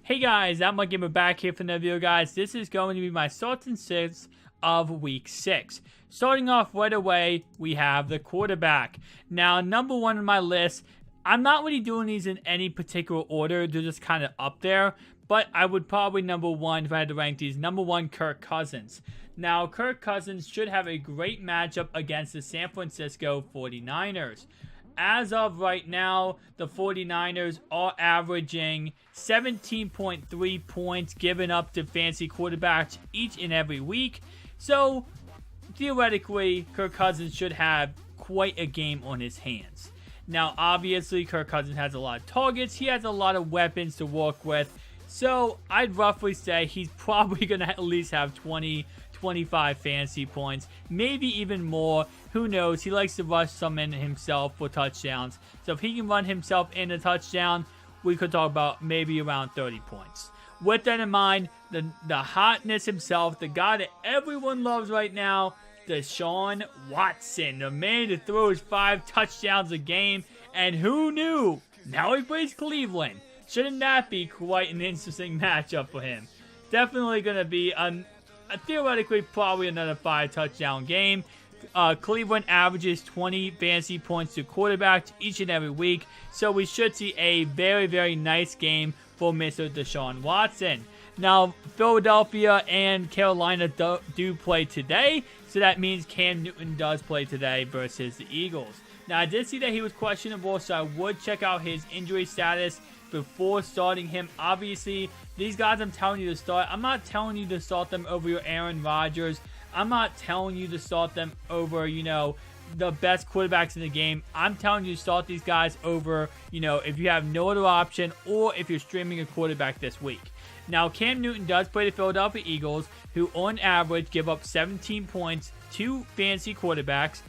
Hey guys, I'm MUT Gamer back here for another video, guys. This is going to be my starts and sits of week 6. Starting off right away, we have the quarterback. Now, number 1 on my list, I'm not really doing these in any particular order. They're just kind of up there. But I would probably number 1, if I had to rank these, number 1, Kirk Cousins. Now, Kirk Cousins should have a great matchup against the San Francisco 49ers. As of right now, the 49ers are averaging 17.3 points given up to fantasy quarterbacks each and every week. So, theoretically, Kirk Cousins should have quite a game on his hands. Now, obviously, Kirk Cousins has a lot of targets. He has a lot of weapons to work with. So, I'd roughly say he's probably going to at least have 25 fantasy points, maybe even more. Who knows? He likes to rush some in himself for touchdowns. So if he can run himself in a touchdown, we could talk about maybe around 30 points. With that in mind, the hotness himself, the guy that everyone loves right now, Deshaun Watson, the man that throws 5 touchdowns a game. And who knew? Now he plays Cleveland. Shouldn't that be quite an interesting matchup for him? Definitely going to be theoretically probably another 5 touchdown game. Cleveland averages 20 fantasy points to quarterbacks each and every week, so we should see a very, very nice game for Mr. Deshaun Watson. Now, Philadelphia and Carolina do play today, so that means Cam Newton does play today versus the Eagles. Now, I did see that he was questionable, so I would check out his injury status before starting him. Obviously, these guys I'm telling you to start, I'm not telling you to start them over your Aaron Rodgers. I'm not telling you to start them over, the best quarterbacks in the game. I'm telling you to start these guys over, if you have no other option or if you're streaming a quarterback this week. Now, Cam Newton does play the Philadelphia Eagles, who on average give up 17 points to fantasy quarterbacks.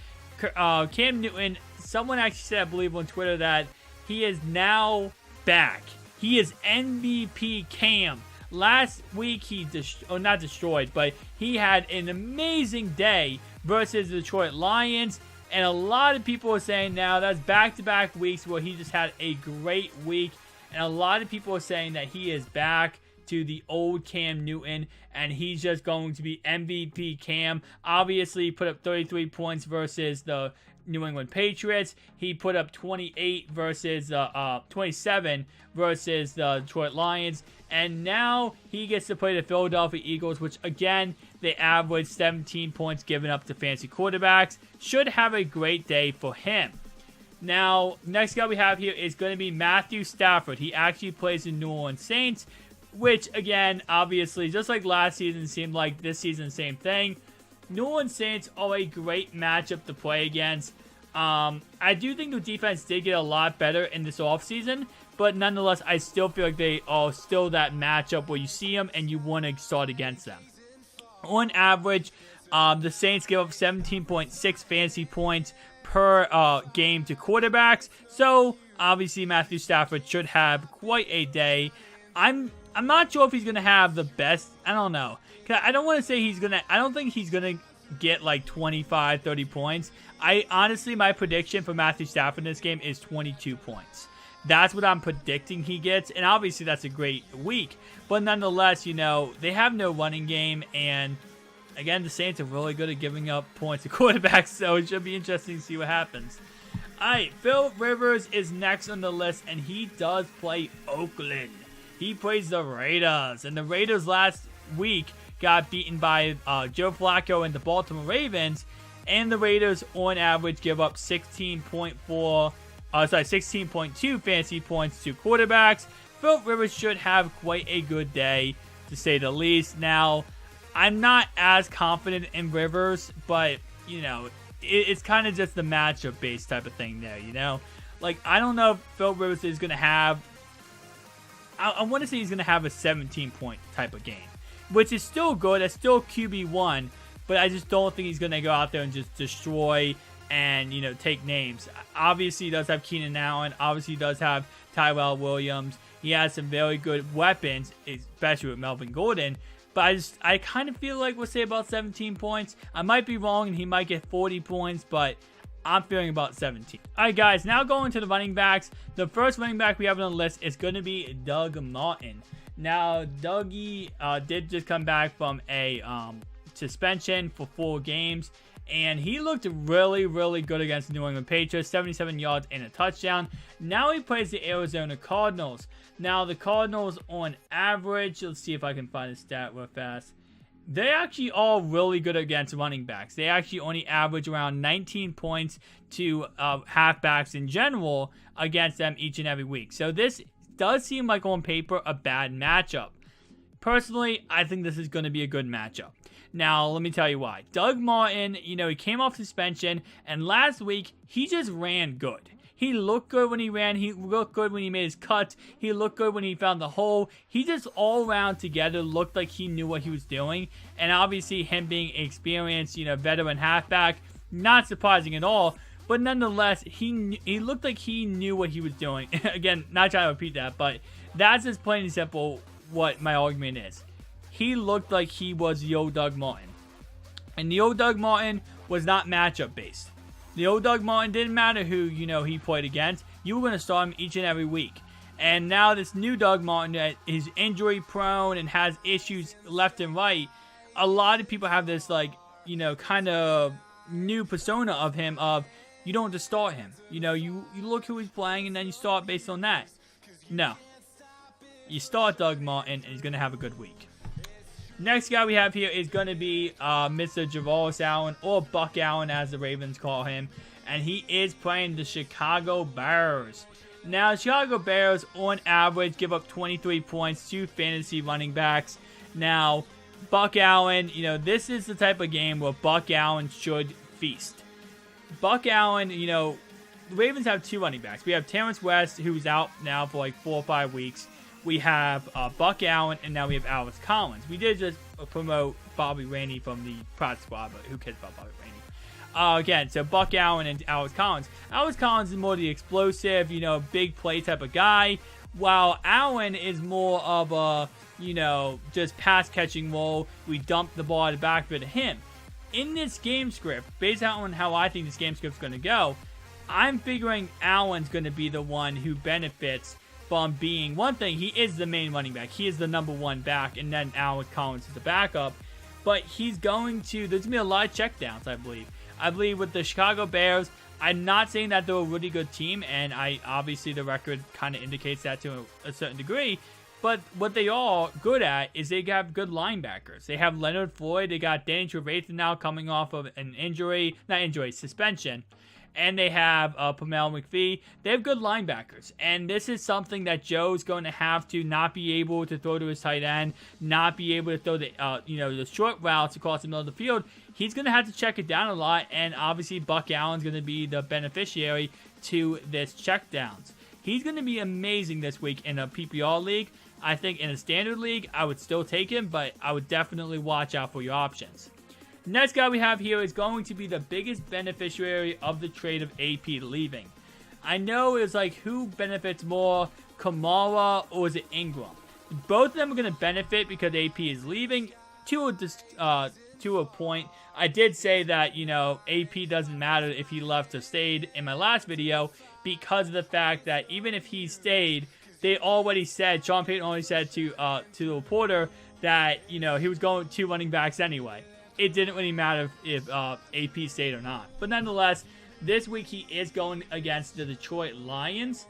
Cam Newton, someone actually said, I believe on Twitter, that he is now back. He is MVP Cam. Last week, he not destroyed, but he had an amazing day versus the Detroit Lions. And a lot of people are saying now that's back-to-back weeks where he just had a great week. And a lot of people are saying that he is back to the old Cam Newton, and he's just going to be MVP Cam. Obviously, he put up 33 points versus the New England Patriots. He put up 27 versus the Detroit Lions. And now he gets to play the Philadelphia Eagles, which again, they average 17 points given up to fantasy quarterbacks. Should have a great day for him. Now, next guy we have here is going to be Matthew Stafford. He actually plays the New Orleans Saints, which again, obviously, just like last season, seemed like this season, same thing. New Orleans Saints are a great matchup to play against. I do think the defense did get a lot better in this offseason, but nonetheless, I still feel like they are still that matchup where you see them and you want to start against them. On average, the Saints give up 17.6 fantasy points per game to quarterbacks, so obviously Matthew Stafford should have quite a day. I'm not sure if he's going to have the best, I don't know. I don't want to say I don't think he's going to get like 25, 30 points. Honestly, my prediction for Matthew Stafford in this game is 22 points. That's what I'm predicting he gets, and obviously that's a great week. But nonetheless, they have no running game, and again, the Saints are really good at giving up points to quarterbacks, so it should be interesting to see what happens. Alright, Phil Rivers is next on the list, and he does play Oakland. He plays the Raiders, and the Raiders last week got beaten by Joe Flacco and the Baltimore Ravens, and the Raiders on average give up 16.2 fantasy points to quarterbacks. Phil Rivers should have quite a good day, to say the least. Now, I'm not as confident in Rivers, but, it's kind of just the matchup-based type of thing there, Like, I don't know if Phil Rivers is going to have... I want to say he's going to have a 17-point type of game, which is still good. That's still QB1, but I just don't think he's going to go out there and just destroy and, take names. Obviously, he does have Keenan Allen. Obviously, he does have Tyrell Williams. He has some very good weapons, especially with Melvin Gordon. But I kind of feel like we'll say about 17 points. I might be wrong, and he might get 40 points, but I'm feeling about 17. All right, guys, now going to the running backs. The first running back we have on the list is going to be Doug Martin. Now, Dougie did just come back from a suspension for 4 games, and he looked really, really good against the New England Patriots, 77 yards and a touchdown. Now he plays the Arizona Cardinals. Now, the Cardinals on average, let's see if I can find a stat real fast. They actually are really good against running backs. They actually only average around 19 points to halfbacks in general against them each and every week. So this does seem like on paper a bad matchup. Personally, I think this is going to be a good matchup. Now, let me tell you why. Doug Martin, you know, he came off suspension, and last week, he just ran good. He looked good when he ran. He looked good when he made his cuts. He looked good when he found the hole. He just all around together looked like he knew what he was doing. And obviously, him being experienced, you know, veteran halfback, not surprising at all. But nonetheless, he looked like he knew what he was doing. Again, not trying to repeat that, but that's just plain and simple what my argument is. He looked like he was the old Doug Martin. And the old Doug Martin was not matchup based. The old Doug Martin didn't matter who, you know, he played against. You were going to start him each and every week. And now this new Doug Martin that is injury prone and has issues left and right, a lot of people have this, like, you know, kind of new persona of him of, you don't just start him. You know, you look who he's playing and then you start based on that. No. You start Doug Martin and he's going to have a good week. Next guy we have here is going to be Mr. Javaris Allen, or Buck Allen as the Ravens call him. And he is playing the Chicago Bears. Now, the Chicago Bears, on average, give up 23 points to fantasy running backs. Now, Buck Allen, you know, this is the type of game where Buck Allen should feast. Buck Allen, you know, the Ravens have 2 running backs. We have Terrence West, who's out now for like 4 or 5 weeks. We have Buck Allen, and now we have Alex Collins. We did just promote Bobby Rainey from the practice squad, but who cares about Bobby Rainey? Again, so Buck Allen and Alex Collins. Alex Collins is more the explosive, you know, big play type of guy, while Allen is more of a, you know, just pass-catching role. We dump the ball at the backfield to him. In this game script, based on how I think this game script is going to go, I'm figuring Allen's going to be the one who benefits from being, one thing, he is the main running back. He is the number 1 back, and then Alex Collins is the backup. But he's going to, there's going to be a lot of checkdowns, I believe. I believe with the Chicago Bears, I'm not saying that they're a really good team, and obviously the record kind of indicates that to a certain degree. But what they are good at is they have good linebackers. They have Leonard Floyd. They got Danny Trevathan now coming off of an suspension. And they have Pamela McPhee. They have good linebackers. And this is something that Joe's going to have to not be able to throw to his tight end, not be able to throw the, the short routes across the middle of the field. He's going to have to check it down a lot. And obviously, Buck Allen's going to be the beneficiary to this check downs. He's going to be amazing this week in a PPR league. I think in a standard league, I would still take him, but I would definitely watch out for your options. Next guy we have here is going to be the biggest beneficiary of the trade of AP leaving. I know it's like, who benefits more, Kamara or is it Ingram? Both of them are going to benefit because AP is leaving. To a point, I did say that, you know, AP doesn't matter if he left or stayed in my last video, because of the fact that even if he stayed, they already said, Sean Payton already said to the reporter that, you know, he was going 2 running backs anyway. It didn't really matter if AP stayed or not. But nonetheless, this week he is going against the Detroit Lions.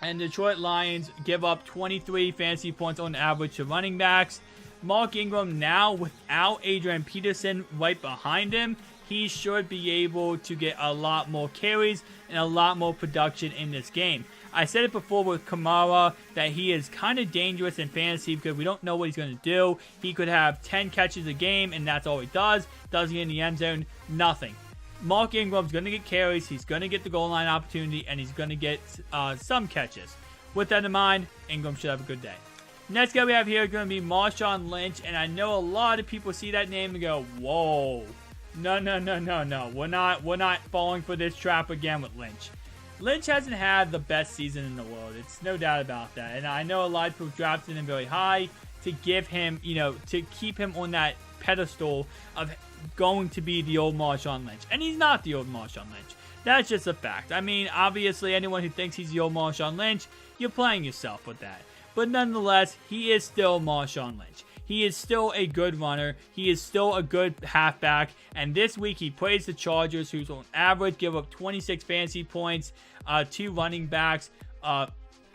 And the Detroit Lions give up 23 fantasy points on average to running backs. Mark Ingram now without Adrian Peterson right behind him, he should be able to get a lot more carries and a lot more production in this game. I said it before with Kamara that he is kind of dangerous in fantasy because we don't know what he's going to do. He could have 10 catches a game and that's all he does. Doesn't get in the end zone, nothing. Mark Ingram's going to get carries, he's going to get the goal line opportunity, and he's going to get some catches. With that in mind, Ingram should have a good day. Next guy we have here is going to be Marshawn Lynch, and I know a lot of people see that name and go, whoa. No. We're not falling for this trap again with Lynch. Lynch hasn't had the best season in the world. It's no doubt about that. And I know a lot of people drafted him very high to give him, you know, to keep him on that pedestal of going to be the old Marshawn Lynch. And he's not the old Marshawn Lynch. That's just a fact. I mean, obviously, anyone who thinks he's the old Marshawn Lynch, you're playing yourself with that. But nonetheless, he is still Marshawn Lynch. He is still a good runner. He is still a good halfback. And this week, he plays the Chargers, who's on average give up 26 fantasy points to running backs.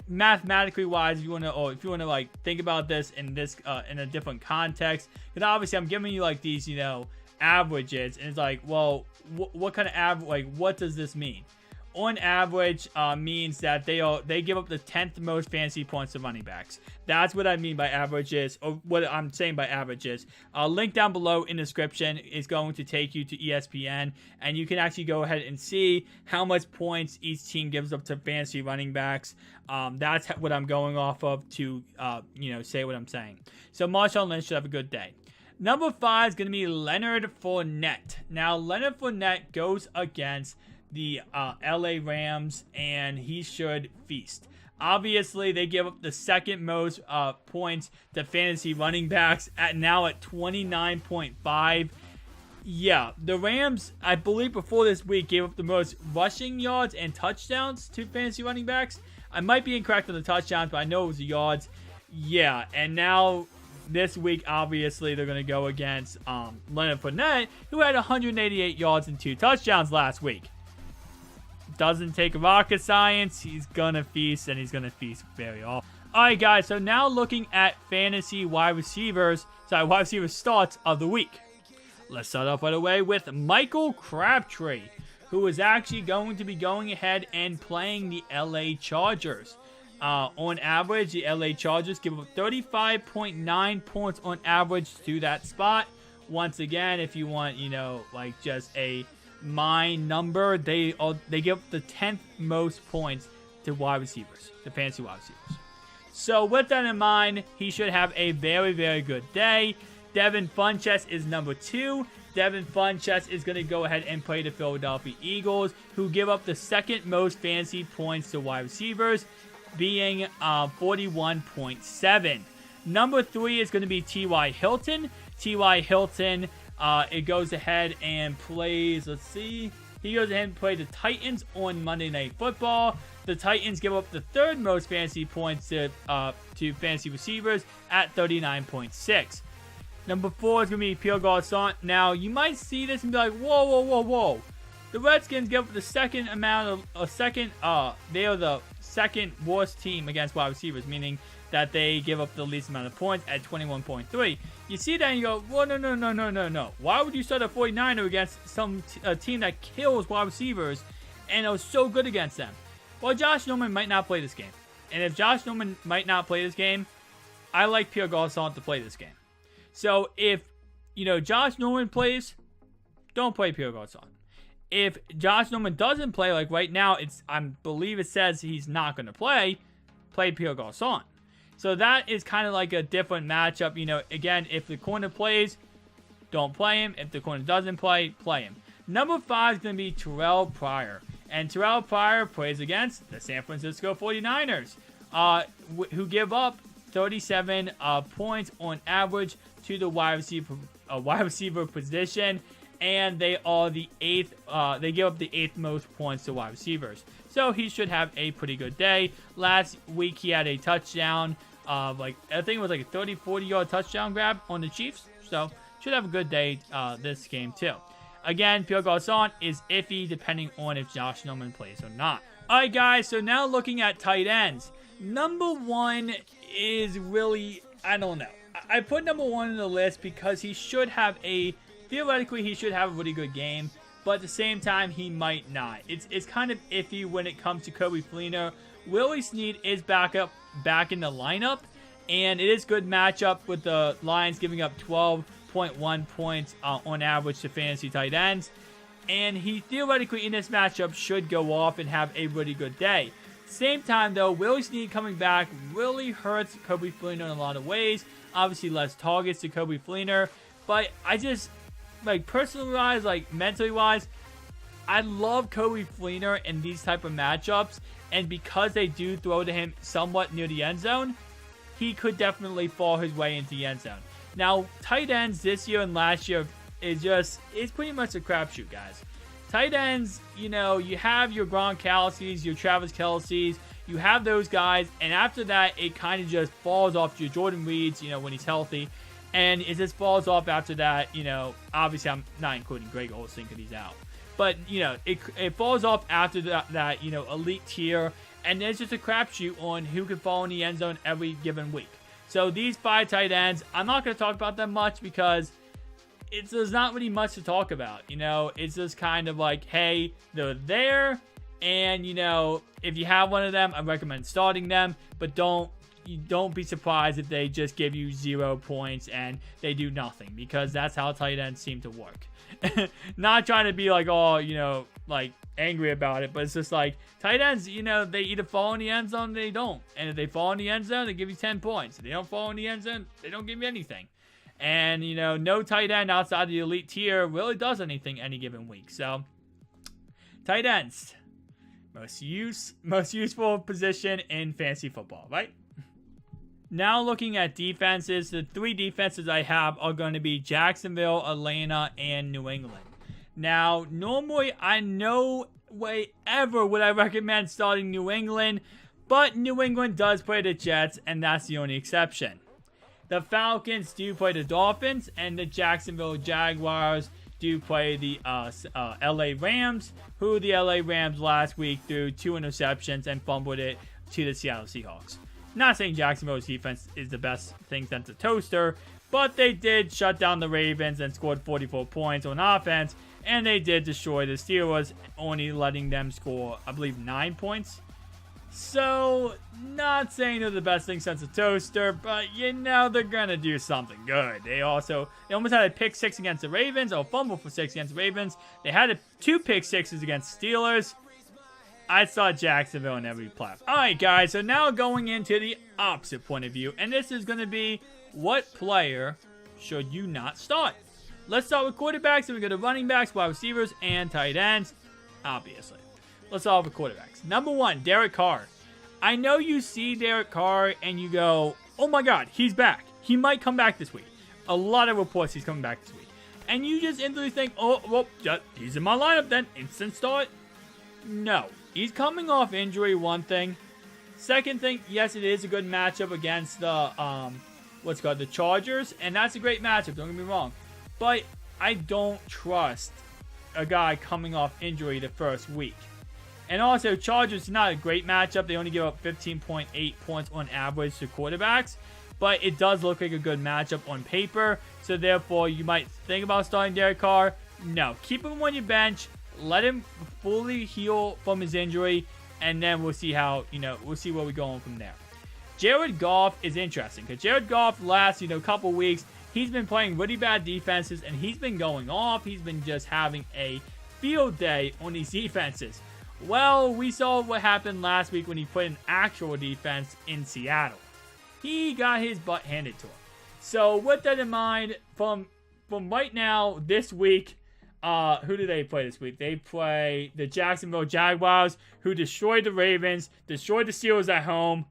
Mathematically wise, if you want to like think about this in a different context, because obviously I'm giving you like these averages, and it's like, well, what kind of average? Like, what does this mean? On average means that they give up the 10th most fantasy points to running backs. That's what I mean by averages, or what I'm saying by averages. Link down below in the description is going to take you to ESPN, and you can actually go ahead and see how much points each team gives up to fantasy running backs. That's what I'm going off of to say what I'm saying. So Marshawn Lynch should have a good day. Number 5 is going to be Leonard Fournette. Now, Leonard Fournette goes against the LA Rams, and he should feast. Obviously, they give up the second most points to fantasy running backs at 29.5. Yeah, the Rams, I believe before this week, gave up the most rushing yards and touchdowns to fantasy running backs. I might be incorrect on the touchdowns, but I know it was the yards. Yeah, and now this week, obviously, they're going to go against Leonard Fournette, who had 188 yards and 2 touchdowns last week. Doesn't take rocket science. He's gonna feast, and he's gonna feast very often. Alright, guys, so now looking at fantasy wide receiver starts of the week. Let's start off right away with Michael Crabtree, who is actually going to be going ahead and playing the LA Chargers. On average, the LA Chargers give up 35.9 points on average to that spot. Once again, if you want, like just a number, they give up the 10th most points to wide receivers, to fantasy wide receivers. So with that in mind, he should have a very, very good day. Devin Funchess is number 2. Devin Funchess is going to go ahead and play the Philadelphia Eagles, who give up the second most fantasy points to wide receivers, being 41.7. Number 3 is going to be T.Y. Hilton. T.Y. Hilton, it goes ahead and plays, he goes ahead and plays the Titans on Monday Night Football. The Titans give up the third most fantasy points to fantasy receivers at 39.6. Number 4 is going to be Pierre Garçon. Now, you might see this and be like, whoa. The Redskins give up the second amount of, they are the second worst team against wide receivers, meaning that they give up the least amount of points at 21.3. You see that and you go, whoa, no. Why would you start a 49er against a team that kills wide receivers and is so good against them? Well, Josh Norman might not play this game. And if Josh Norman might not play this game, I like Pierre Garçon to play this game. So if, Josh Norman plays, don't play Pierre Garçon. If Josh Norman doesn't play, like right now, I believe it says he's not going to play Pierre Garçon. So that is kind of like a different matchup. Again, if the corner plays, don't play him. If the corner doesn't play him. Number 5 is going to be Terrell Pryor. And Terrell Pryor plays against the San Francisco 49ers, who give up 37 points on average to the wide receiver position. And they are the 8th, they give up the 8th most points to wide receivers. So he should have a pretty good day. Last week he had a touchdown, I think it was like a 30-40 yard touchdown grab on the Chiefs. So should have a good day this game too. Again, Pierre Garçon is iffy depending on if Josh Norman plays or not. Alright guys, so now looking at tight ends. Number 1 is really, I don't know. I put number 1 in the list because theoretically he should have a really good game, but at the same time he might not. It's kind of iffy when it comes to Coby Fleener. Willie Snead is back in the lineup, and it is good matchup with the Lions giving up 12.1 points on average to fantasy tight ends, and he theoretically in this matchup should go off and have a really good day. Same time though, Willie Snead coming back really hurts Coby Fleener in a lot of ways. Obviously less targets to Coby Fleener, but I just, personally wise, mentally wise, I love Coby Fleener in these type of matchups, and because they do throw to him somewhat near the end zone, he could definitely fall his way into the end zone. Now, tight ends this year and last year it's pretty much a crapshoot, guys. tight ends, you know, you have your Gronkowskis, your Travis Kelce's, you have those guys, and after that, it kind of just falls off. Your Jordan Reeds, you know, when he's healthy, and it just falls off after that. You know, obviously I'm not including Greg Olsen because he's out, but you know, it falls off after that you know, elite tier, and there's just a crapshoot on who can fall in the end zone every given week. So these 5 tight ends, I'm not going to talk about them much because there's not really much to talk about. You know, it's just kind of like, hey, they're there, and you know, if you have one of them, I recommend starting them, but don't be surprised if they just give you 0 points and they do nothing, because that's how tight ends seem to work. Not trying to be like, oh, you know, like angry about it, but it's just like tight ends, you know, they either fall in the end zone or they don't. And if they fall in the end zone, they give you 10 points. If they don't fall in the end zone, they don't give you anything. And, you know, no tight end outside the elite tier really does anything any given week. So, tight ends, most useful position in fantasy football, right? Now looking at defenses, the 3 defenses I have are going to be Jacksonville, Atlanta, and New England. Now, normally, no way ever would I recommend starting New England, but New England does play the Jets, and that's the only exception. The Falcons do play the Dolphins, and the Jacksonville Jaguars do play the LA Rams, who the LA Rams last week threw 2 interceptions and fumbled it to the Seattle Seahawks. Not saying Jacksonville's defense is the best thing since a toaster, but they did shut down the Ravens and scored 44 points on offense, and they did destroy the Steelers, only letting them score, I believe, 9 points. So, not saying they're the best thing since a toaster, but you know they're going to do something good. They almost had a pick 6 against the Ravens, or fumble for 6 against the Ravens. They had 2 pick 6s against the Steelers. I saw Jacksonville in every platform. Alright guys, so now going into the opposite point of view, and this is going to be, what player should you not start? Let's start with quarterbacks, and we go to running backs, wide receivers, and tight ends, obviously. Let's start with quarterbacks. Number 1, Derek Carr. I know you see Derek Carr, and you go, oh my god, he's back. He might come back this week. A lot of reports he's coming back this week. And you just instantly think, oh, well, he's in my lineup then. Instant start? No. He's coming off injury, one thing. Second thing, yes, it is a good matchup against the, the Chargers. And that's a great matchup, don't get me wrong. But I don't trust a guy coming off injury the first week. And also, Chargers is not a great matchup. They only give up 15.8 points on average to quarterbacks. But it does look like a good matchup on paper. So therefore, you might think about starting Derek Carr. No, keep him on your bench. Let him fully heal from his injury. And then we'll see how, we'll see where we go on from there. Jared Goff is interesting. Because Jared Goff last, couple weeks, he's been playing really bad defenses, and he's been going off. He's been just having a field day on these defenses. Well, we saw what happened last week when he played an actual defense in Seattle. He got his butt handed to him. So with that in mind, from right now, this week, who do they play this week? They play the Jacksonville Jaguars, who destroyed the Ravens, destroyed the Steelers at home.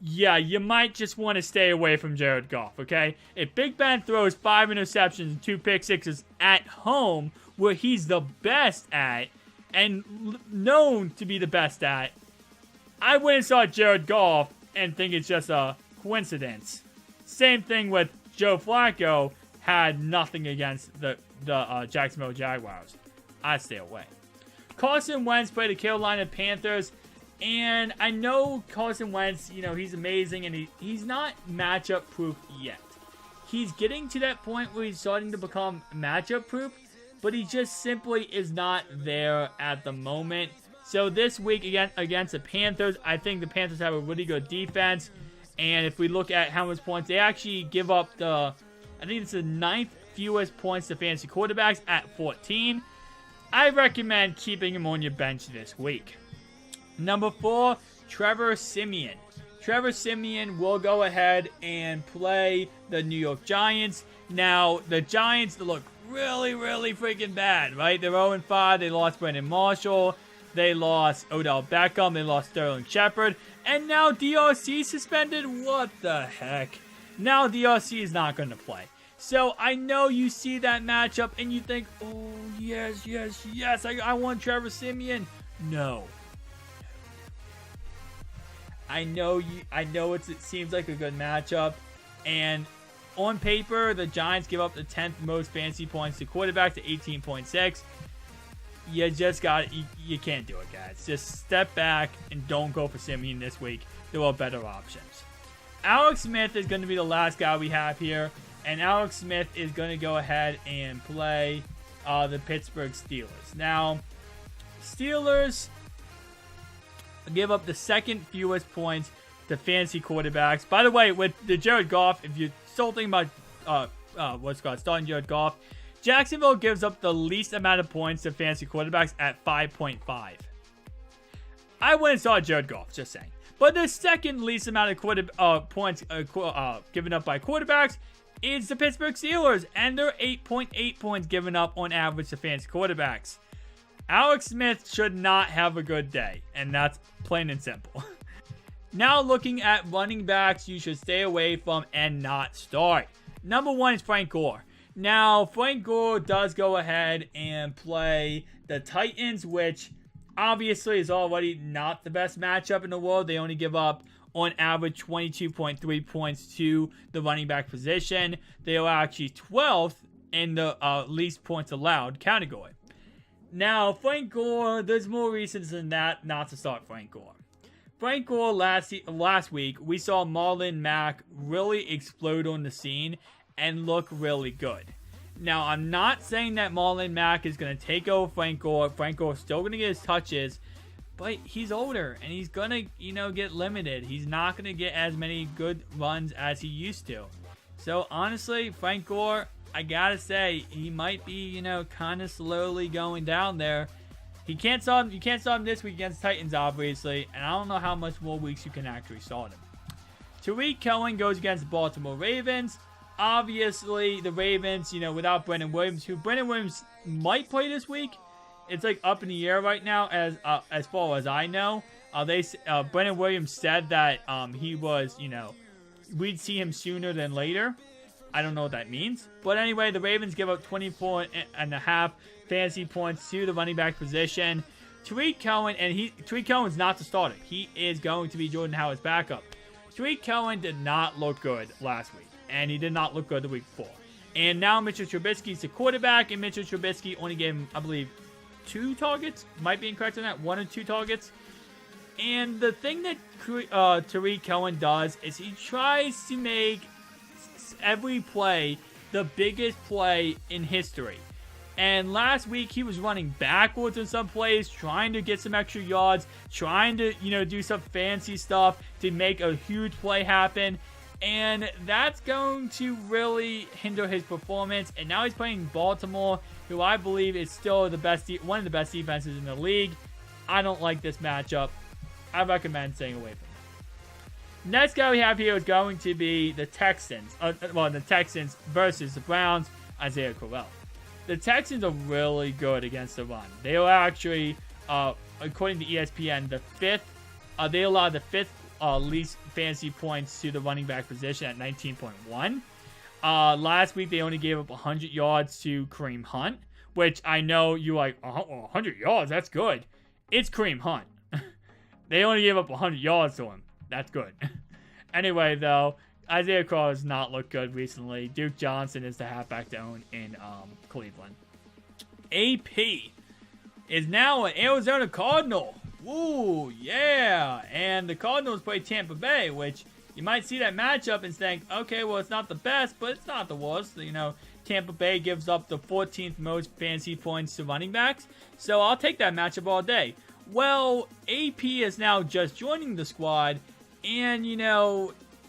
Yeah, you might just want to stay away from Jared Goff, okay? If Big Ben throws 5 interceptions and 2 pick 6s at home, where he's the best at, and known to be the best at, I wouldn't start Jared Goff and think it's just a coincidence. Same thing with Joe Flacco, had nothing against the Jacksonville Jaguars. I'd stay away. Carson Wentz played the Carolina Panthers. And I know Carson Wentz, he's amazing, and he's not matchup proof yet. He's getting to that point where he's starting to become matchup proof, but he just simply is not there at the moment. So this week again against the Panthers, I think the Panthers have a really good defense. And if we look at how much points, they actually give up I think it's the 9th fewest points to fantasy quarterbacks at 14. I recommend keeping him on your bench this week. Number 4, Trevor Siemian. Trevor Siemian will go ahead and play the New York Giants. Now, the Giants look really, really freaking bad, right? They're 0-5. They lost Brandon Marshall. They lost Odell Beckham. They lost Sterling Shepard. And now DRC suspended? What the heck? Now DRC is not going to play. So I know you see that matchup and you think, oh, yes, yes, yes, I want Trevor Siemian. No. I know it seems like a good matchup, and on paper, the Giants give up the 10th most fantasy points to quarterback to 18.6. You just you can't do it, guys. Just step back and don't go for Siemian this week. There are better options. Alex Smith is going to be the last guy we have here, and Alex Smith is going to go ahead and play the Pittsburgh Steelers. Now, Steelers give up the second fewest points to fantasy quarterbacks. By the way, with the Jared Goff, if you're still thinking about starting Jared Goff, Jacksonville gives up the least amount of points to fantasy quarterbacks at 5.5. I wouldn't start Jared Goff, just saying. But the second least amount of points given up by quarterbacks is the Pittsburgh Steelers, and they're 8.8 points given up on average to fantasy quarterbacks. Alex Smith should not have a good day, and that's plain and simple. Now looking at running backs you should stay away from and not start. Number 1 is Frank Gore. Now, Frank Gore does go ahead and play the Titans, which obviously is already not the best matchup in the world. They only give up, on average, 22.3 points to the running back position. They are actually 12th in the least points allowed category. Now, Frank Gore, there's more reasons than that not to start Frank Gore. Frank Gore, last week, we saw Marlon Mack really explode on the scene and look really good. Now, I'm not saying that Marlon Mack is going to take over Frank Gore. Frank Gore is still going to get his touches, but he's older, and he's going to, get limited. He's not going to get as many good runs as he used to. So, honestly, Frank Gore, I got to say, he might be, kind of slowly going down there. You can't start him this week against Titans, obviously, and I don't know how much more weeks you can actually start him. Tariq Cohen goes against the Baltimore Ravens. Obviously, the Ravens, without Brendan Williams, who Brendan Williams might play this week. It's like up in the air right now, as far as I know. Brendan Williams said that he was, we'd see him sooner than later. I don't know what that means. But anyway, the Ravens give up 24.5 fantasy points to the running back position. Tariq Cohen's not the starter. He is going to be Jordan Howard's backup. Tariq Cohen did not look good last week, and he did not look good the week before. And now Mitchell Trubisky's the quarterback, and Mitchell Trubisky only gave him, I believe, 2 targets. Might be incorrect on that. 1 or 2 targets. And the thing that Tariq Cohen does is he tries to make every play the biggest play in history. And last week, he was running backwards in some plays, trying to get some extra yards, trying to, do some fancy stuff to make a huge play happen. And that's going to really hinder his performance. And now he's playing Baltimore, who I believe is still one of the best defenses in the league. I don't like this matchup. I recommend staying away from it. Next guy we have here is going to be the Texans. The Texans versus the Browns, Isaiah Crowell. The Texans are really good against the run. They are actually, according to ESPN, the 5th. They allow the 5th least fantasy points to the running back position at 19.1. Last week, they only gave up 100 yards to Kareem Hunt, which I know you're like, 100 yards, that's good. It's Kareem Hunt. They only gave up 100 yards to him. That's good. Anyway, though, Isaiah Crowell has not looked good recently. Duke Johnson is the halfback to own in Cleveland. AP is now an Arizona Cardinal. Ooh, yeah. And the Cardinals play Tampa Bay, which you might see that matchup and think, okay, well, it's not the best, but it's not the worst. Tampa Bay gives up the 14th most fantasy points to running backs. So I'll take that matchup all day. Well, AP is now just joining the squad, and,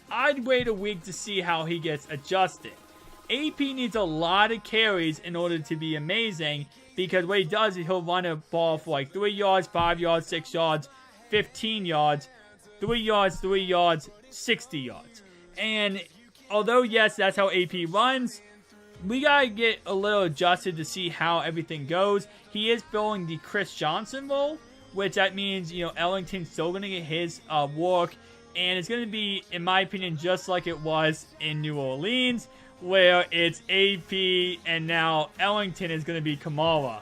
I'd wait a week to see how he gets adjusted. AP needs a lot of carries in order to be amazing, because what he does is he'll run a ball for like 3 yards, 5 yards, 6 yards, 15 yards, 3 yards, 60 yards. And although, yes, that's how AP runs, we got to get a little adjusted to see how everything goes. He is filling the Chris Johnson role, which that means, Ellington's still going to get his work. And it's going to be, in my opinion, just like it was in New Orleans, where it's AP and now Ellington is going to be Kamara.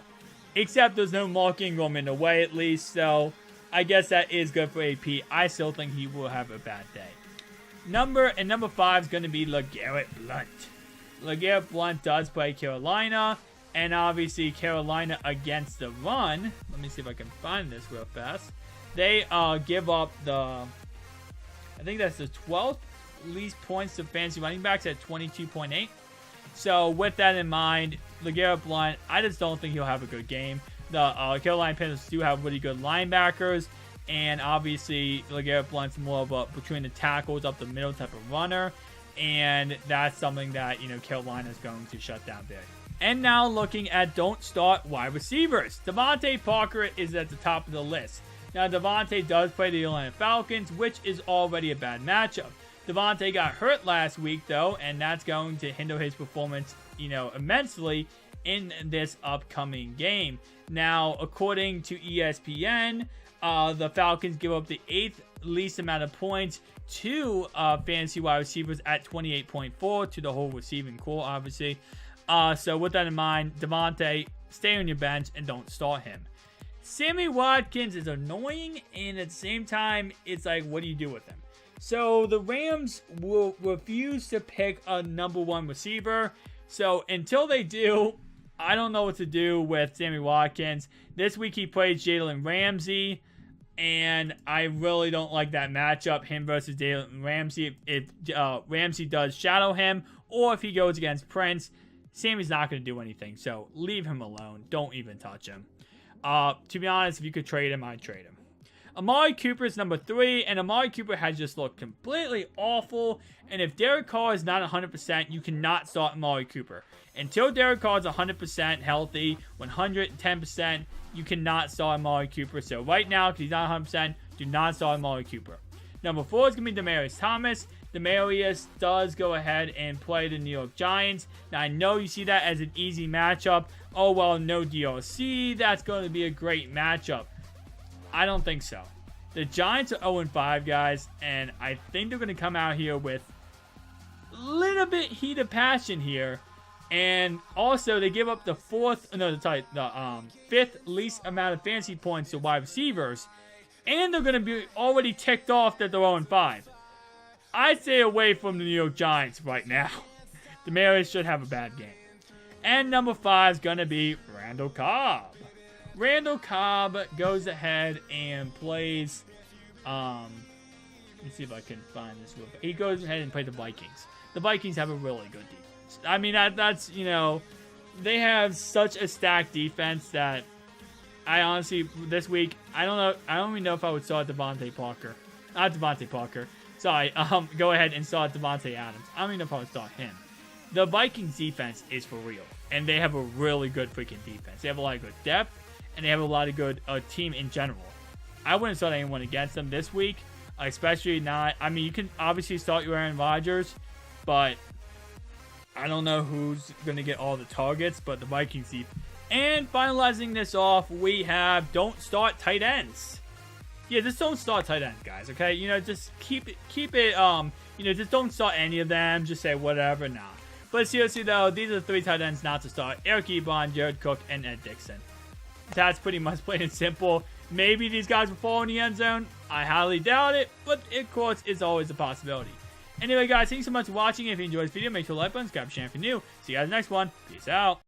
Except there's no Mark Ingram in the way, at least, so I guess that is good for AP. I still think he will have a bad day. Number 5 is going to be LeGarrette Blount. LeGarrette Blount does play Carolina, and obviously Carolina against the run. Let me see if I can find this real fast. They give up I think that's the 12th least points to fantasy running backs at 22.8. So with that in mind, LeGarrette Blount, I just don't think he'll have a good game. The Carolina Panthers do have really good linebackers, and obviously LeGarrette Blount's more of a between the tackles up the middle type of runner, and that's something that, you know, Carolina is going to shut down big. And now looking at don't start wide receivers. Devontae Parker is at the top of the list. Now Devontae does play the Atlanta Falcons, which is already a bad matchup. Devontae got hurt last week though, and that's going to hinder his performance, you know, immensely in this upcoming game. Now, according to ESPN, the Falcons give up the 8th least amount of points to fantasy wide receivers at 28.4 to the whole receiving core, obviously. So with that in mind, Devontae, stay on your bench and don't start him. Sammy Watkins is annoying, and at the same time, it's like, what do you do with him? So the Rams will refuse to pick a number 1 receiver. So until they do, I don't know what to do with Sammy Watkins. This week he plays Jalen Ramsey, and I really don't like that matchup, him versus Jalen Ramsey. If Ramsey does shadow him, or if he goes against Prince, Sammy's not going to do anything. So leave him alone. Don't even touch him. To be honest, if you could trade him, I'd trade him. Amari Cooper is number 3, and Amari Cooper has just looked completely awful. And if Derek Carr is not 100%, you cannot start Amari Cooper. Until Derek Carr is 100% healthy, 110%, you cannot start Amari Cooper. So right now, because he's not 100%, do not start Amari Cooper. Number 4 is going to be Demaryius Thomas. Demaryius does go ahead and play the New York Giants. Now, I know you see that as an easy matchup. Oh, well, no DRC. That's going to be a great matchup. I don't think so. The Giants are 0-5, guys, and I think they're going to come out here with a little bit heat of passion here. And also, they give up the 5th least amount of fantasy points to wide receivers, and they're going to be already ticked off that they're 0-5. I stay away from the New York Giants right now. Demaryius should have a bad game. And number 5 is going to be Randall Cobb. Randall Cobb goes ahead and plays, let me see if I can find this real quick. He goes ahead and plays the Vikings. The Vikings have a really good defense. I mean, that's, you know, they have such a stacked defense that I honestly, this week, I don't even know if I would start Devontae Parker. Not Devontae Parker. Sorry, go ahead and start Devontae Adams. I don't even know if I would start him. The Vikings defense is for real, and they have a really good freaking defense. They have a lot of good depth, and they have a lot of good team in general. I wouldn't start anyone against them this week, especially not. I mean, you can obviously start your Aaron Rodgers, but I don't know who's going to get all the targets, but the Vikings defense. And finalizing this off, we have don't start tight ends. Yeah, just don't start tight ends, guys, okay? You know, just keep it, you know, just don't start any of them. Just say whatever, nah. But seriously, though, these are the 3 tight ends not to start. Eric Ebron, Jared Cook, and Ed Dixon. That's pretty much plain and simple. Maybe these guys will fall in the end zone. I highly doubt it, but of course, it's always a possibility. Anyway, guys, thanks so much for watching. If you enjoyed this video, make sure to like button, subscribe, share if you're new. See you guys in the next one. Peace out.